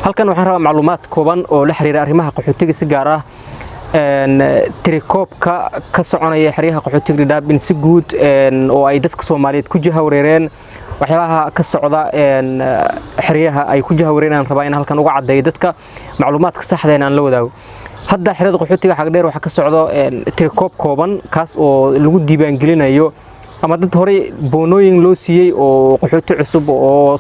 halkan waxaan rabaa macluumaad kooban oo la xiriira arrimaha qaxootiga si gaar ah tirikoobka ka soconaya xiriyaha qaxootiga Dadaab in si guud oo ay dadka Soomaaliyeed ku jahawareereen waxyaabaha ka socda xiriyaha ay ku jahawareereen rabaa in halkan uga cadeeyo dadka macluumaadka saxda ah aan la wadaago hadda xirada qaxootiga xaq dheer waxa ka socdo tirikoob kooban kaas oo lagu diiwaan gelinayo ama dad hore boonooyin loo siiyay oo qaxooti cusub oo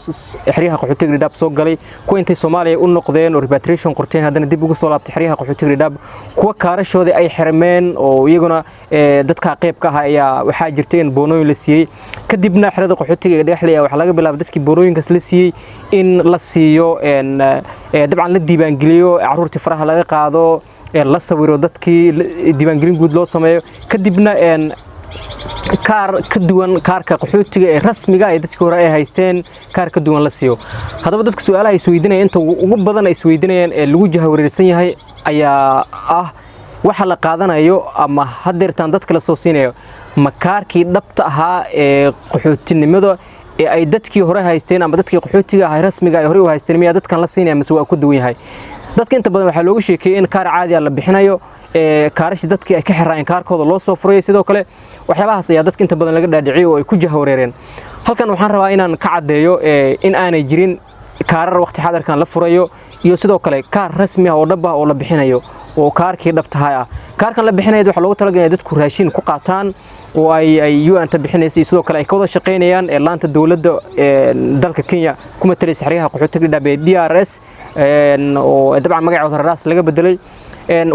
xiriyaha qaxootiga Dadaab soo galay kuwa intay Soomaaliya u noqdeen oo repatriation qorteen hadana dib ugu soo laabtay xiriyaha qaxootiga Dadaab kuwa kaarashooda ay xirmeen oo iyaguna dadka qayb ka ah ayaa waxa jirtay in boonooyin la siiyay kadibna xirada qaxootiga dhexlaya waxa laga bilaabay dadkii boonooyinkaas la siiyay in la siiyo dabcan la diiwaan geliyo caruurtii faraha laga qaado la sawiro dadkii diiwaan gelin guud loo sameeyo kadibna kaar ka duwan kaarka qaxootiga ee rasmiga ah dadkii hore ay haysteen kaar ka duwan la siiyo hadaba dadka su'aalaha is weydiinayaan inta ugu badan ay is weydiinayaan ee lagu jahawareersan yahay ayaa waxa la qaadanayo ama hadeertan dadka la soo siinayo ma kaarkii dhabta ahaa ee qaxootinimada ee ay dadkii hore haysteen ama dadkii qaxootiga ah rasmiga ay hore u haysteen miya dadkan la siinaya mise waa ku duwan yahay dadka inta badan waxa looga sheekeeyay in kaar caadi ah la bixinayo kaarashi dadkii ay ka xirayeen kaarkooda loo soo furay sidoo kale waxyaabahaas ayaa dadka inta badan laga dhaadhiciyay oo ay ku jahawareereen halkan waxaan rabaa inaan ka cadeeyo in aanay jirin kaarar waqti xadarkan la furayo iyo sidoo kale kaar rasmi ah oo dhab ah oo la bixinayo oo kaarkii dhabtahay ah kaarkan la bixinayo waxa loogu talagalay dadku raashin ku qaataan oo ay UN ta bixinayso sidoo kale ay ka wada shaqeynayaan laanta dawladda dalka Kenya kuma taliya xiriyaha qaxootiga Dadaab DRS oo dabcan magacooda raas laga bedelay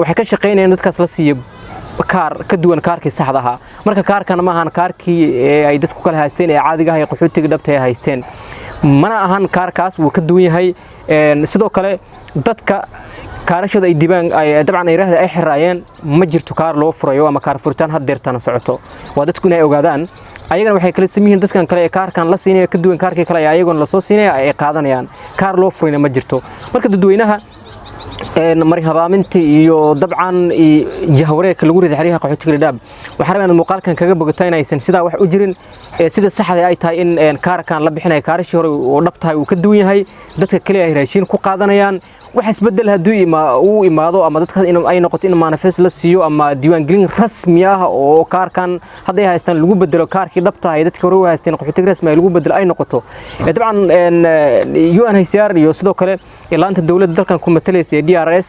waxay ka shaqeynayaan dadkaas la siiyo kaar ka duwan kaarkii saxda ah marka kaarkan ma ahan kaarkii ay dadku kala haysteen ee caadiga ah ee qaxootiga dhabta ay haysteen mana ahan kaarkaas uu ka duwan yahay sidoo kale dadka kaarashada ay dibaan ay dabcan ay raahda ay xiraayeen ma jirto kaar loo furayo ama kaar furitaan hadeertan socoto waa dadku inay ogaadaan ayagana waxay kala sameeyeen dadkan kale ee kaarkan la siinay ka duwan kaarkii kale ayaguna la soo siinay ay qaadanayaan kaar loo furina ma jirto marka dadweynaha marhabaminti iyo dabcan jahawareerka lagu riday xiriyaha qaxootiga Dadaab waxa rabaan muuqaalkan kaga bogataa inaysan sida wax u jirin sida saxda ay tahay in kaarkan la bixinayo kaarashi hore oo dhabtahay uu ka duwan yahay dadka kale ay raashin ku qaadanayaan waxa isbedel haduu imaado ama dadka ay noqoto in manifest la siiyo ama diiwaan gelin rasmi ah oo kaarkan haday haystaan lagu bedelo kaarkii dhabtahay dadka hore u haysteen qaxootiga rasmi lagu bedelo ay noqoto dabcan UNHCR iyo sidoo kale ilaanta dawladda dalkan ku matalaysa DRS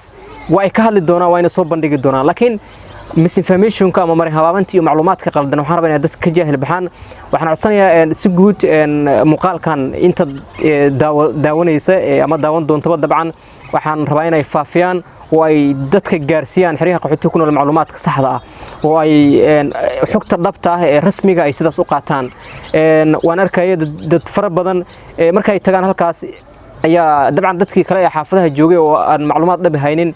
way ka hadli doonaan wayna soo bandhigi doonaan laakiin misinformation ka ama marhabaantii iyo macluumaadka qaldan waxaan rabaa in dadka ka jaahil baxaan waxaan codsanayaa si guud muuqaalkan inta daawanaysa ama daawan doontaba dabcan waxaan rabaa inay faafiyaan oo ay dadka gaarsiiyaan xiriyaha qaxootiga ku nool macluumaadka saxda ah oo ay xogta dhabta ah ee rasmiga ay sidaas u qaataan waan arkay dad fara badan markay tagaan halkaas ayaa dabcan dadkii kale ee xaafadaha joogay oo aan macluumaad dhab haynin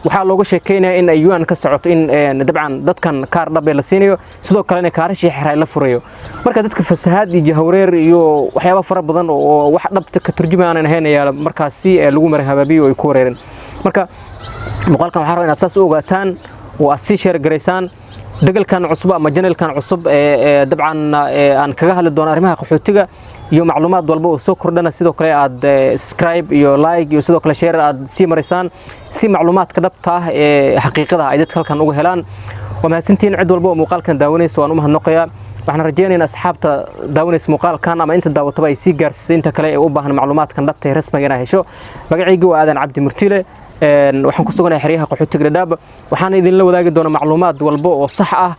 waxa looga sheekeynaa in ay UN ka socoto in dabcan dadkan kaar dhab la siinayo sidoo kale in kaarashi xiray la furayo marka dadka fasahaad iyo jahawareer iyo waxyaabo fara badan oo wax dhabta ka turjumayaan ayaa markaasi lagu marhababiyo ay ku wareereen marka muuqaalkan waxa rabaa inaad saas u ogaataan oo aad si share gareysaan dagalkan cusub ama janelkan cusub dabcan aan kaga hadli doono arrimaha qaxootiga iyo macluumaad walba oo soo kordhana sidoo kale aad subscribe iyo like iyo sidoo kale share aad si mareysaan si macluumaadka dhabta ah ee xaqiiqada ay dadka halkan uga helaan wamaasintiin cid walba oo muuqaalkan daawanayso waan u mahadnaqayaa waxaan rajaynayaa asxaabta daawanaysa muuqaalkan ama inta daawataba ay si gaarsiisay inta kale ee u baahan macluumaadkan dhabta ee rasmiga ah hesho magacaygu waa Aadan Cabdi Murtile waxaan ku suganahay xiriyaha qaxootiga Dadaab waxaan idin la wadaagi doonaa macluumaad walba oo sax ah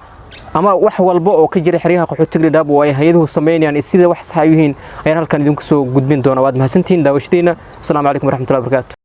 ama wax walba oo ka jira xiriyaha qaxootiga Dadaab oo ay hay'aduhu sameeyaan sida wax sax ah yihiin ayaan halkan idinku soo gudbin doonaa waad mahadsantiin daawashadiina assalaamu calaykum waraxmatullaahi wabarakaatuh